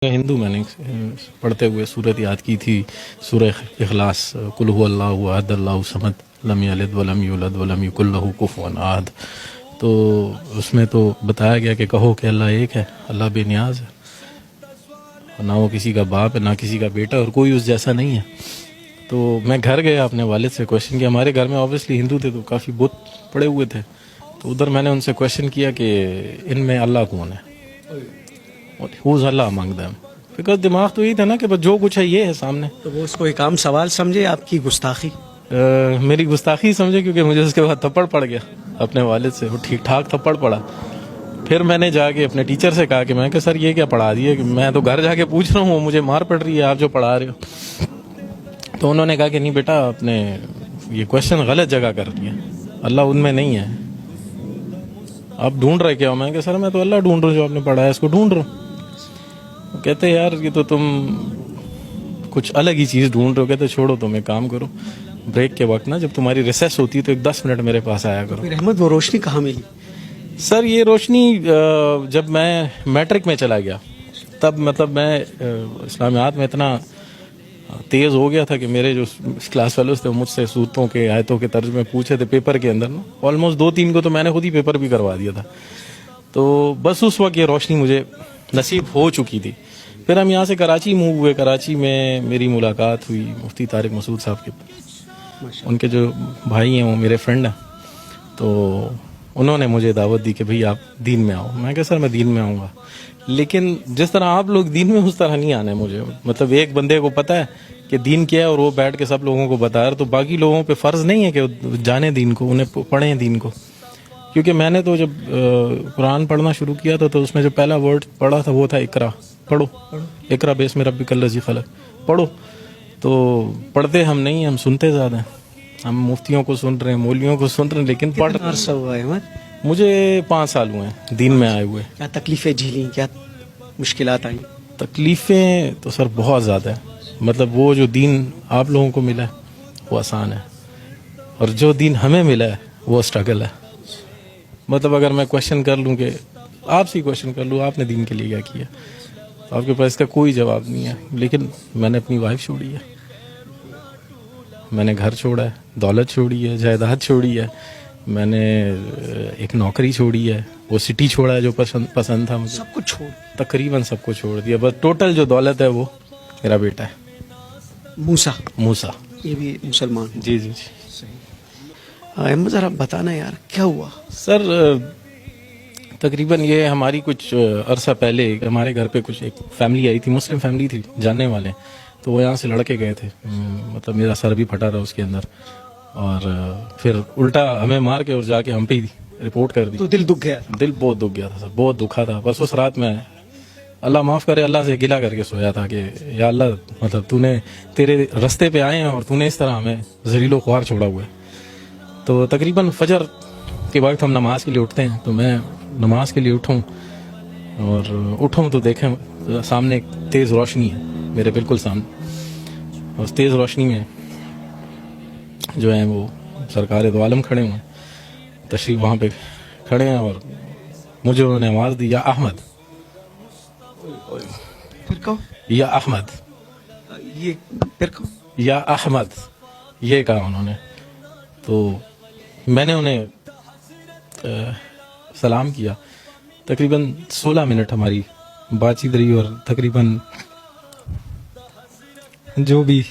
हिंदू मैंने पढ़ते हुए सूरत याद की थी, सूरह इखलास, कुल हु अल्लाहु अहद अल्लाहु समद लम यलिद वलम यूलद वलम यकुल लहू कुफुवन अहद। तो उसमें तो बताया गया कि कहो कि अल्लाह एक है, अल्लाह बेनियाज है, ना वो किसी का बाप है ना किसी का बेटा, और कोई उस जैसा नहीं है। तो मैं घर गया अपने वालिद से क्वेश्चन किया, हमारे घर में ऑब्वियसली हिंदू थे तो काफ़ी बुत पड़े हुए थे, तो उधर मैंने उनसे क्वेश्चन किया कि इनमें अल्लाह कौन है, who's Allah among them. Because दिमाग तो यही था ना कि बस जो कुछ है ये है सामने। तो वो उसको एक आम सवाल समझे, आपकी गुस्ताखी? मेरी गुस्ताखी समझे, क्योंकि मुझे उसके बाद थप्पड़ पड़ गया अपने वालिद से, वो ठीक ठाक थप्पड़ पड़ा। फिर मैंने जाके अपने टीचर से कहा कि मैं सर ये क्या पढ़ा दिए, कि मैं तो घर जाके पूछ रहा हूँ, मुझे मार पड़ रही है, आप जो पढ़ा रहे हो। तो उन्होंने कहा कि नहीं बेटा, आपने ये क्वेश्चन गलत जगह कर दिया, अल्लाह उनमें नहीं है, आप ढूंढ रहे क्या हो? मैं सर मैं तो अल्लाह ढूंढ रहा हूँ, जो आपने पढ़ा है इसको ढूंढ रहा हूँ। कहते यार ये तो तुम कुछ अलग ही चीज़ ढूंढ रहे हो। कहते छोड़ो, तुम एक काम करो, ब्रेक के वक्त ना जब तुम्हारी रिसेस होती है तो एक 10 मिनट मेरे पास आया करो। फिर अहमद वो रोशनी कहाँ मिली? सर ये रोशनी जब मैं मैट्रिक में चला गया, तब मतलब मैं इस्लामियात में इतना तेज़ हो गया था कि मेरे जो क्लास फेलोज थे वो मुझसे सूरतों के आयतों के तर्जुमे पूछे थे पेपर के अंदर ना, ऑलमोस्ट 2-3 को तो मैंने खुद ही पेपर भी करवा दिया था। तो बस उस वक्त ये रोशनी मुझे नसीब हो चुकी थी। फिर हम यहाँ से कराची मूव हुए, कराची में मेरी मुलाकात हुई मुफ्ती तारिक मसूद साहब के, उनके जो भाई हैं वो मेरे फ्रेंड हैं, तो उन्होंने मुझे दावत दी कि भाई आप दीन में आओ। मैं कहा सर मैं दीन में आऊँगा, लेकिन जिस तरह आप लोग दीन में उस तरह नहीं आना है मुझे। मतलब एक बंदे को पता है कि दीन क्या है और वो बैठ के सब लोगों को बता रहा है, तो बाकी लोगों पे फ़र्ज़ नहीं है कि जाने दीन को, उन्हें पढ़ें दीन को। क्योंकि मैंने तो जब कुरान पढ़ना शुरू किया था तो उसमें जो पहला वर्ड पढ़ा था वो था इकरा, पढ़ो, इकरा बेस्म रब्बिकल्लज़ी खलक़, पढ़ो। तो पढ़ते हम नहीं, हम सुनते ज़्यादा हैं। हम मुफ्तियों को सुन रहे हैं, मौलवियों को सुन रहे हैं, लेकिन पढ़ अरसा हुआ है अहमद? मुझे 5 साल हुए हैं दीन में आए हुए। क्या तकलीफ़ें झेली, क्या मुश्किलात आई? तकलीफ़ें तो सर बहुत ज़्यादा है। मतलब वो जो दीन आप लोगों को मिला है वो आसान है, और जो दीन हमें मिला है वो स्ट्रगल है। मतलब अगर मैं क्वेश्चन कर लूँ, कि आपसे क्वेश्चन कर लूँ आपने दीन के लिए क्या किया, तो आपके पास इसका कोई जवाब नहीं है। लेकिन मैंने अपनी वाइफ छोड़ी है, मैंने घर छोड़ा है, दौलत छोड़ी है, जायदाद छोड़ी है, मैंने एक नौकरी छोड़ी है, वो सिटी छोड़ा है जो पसंद था मुझे, सब कुछ छोड़, तकरीबन सबको छोड़ दिया। बस टोटल जो दौलत है वो मेरा बेटा है, मूसा। ये भी मुसलमान? जी जी जी। अहमद ज़रा बताना यार क्या हुआ? सर तकरीबन ये हमारी कुछ अरसा पहले हमारे घर पे कुछ एक फैमिली आई थी, मुस्लिम फैमिली थी, जानने वाले, तो वो यहाँ से लड़के गए थे। मतलब मेरा सर भी फटा रहा उसके अंदर, और फिर उल्टा हमें मार के और जाके हम पे ही रिपोर्ट कर दी। तो दिल दुख गया? दिल बहुत दुख गया था सर, बहुत दुखा था। बस उस रात में अल्लाह माफ़ करे, अल्लाह से गिला करके सोया था कि या अल्लाह, मतलब तूने तेरे रास्ते पे आए हैं और तूने इस तरह हमें ज़लीलो ख्वार छोड़ा हुआ है। तो तकरीबन फजर के वक्त हम नमाज के लिए उठते हैं, तो मैं नमाज के लिए उठूँ और उठूँ तो देखें सामने एक तेज़ रोशनी है मेरे बिल्कुल सामने। उस तेज़ रोशनी में जो है वो सरकार दो आलम खड़े हुए हैं, तशरीफ वहाँ पे खड़े हैं, और मुझे उन्होंने आवाज़ दी, या अहमद। फिर कहो या अहमद, ये फिर कहो या अहमद, ये कहा उन्होंने। तो मैंने उन्हें सलाम किया। तकरीबन 16 मिनट हमारी बातचीत रही, और तकरीबन जो भी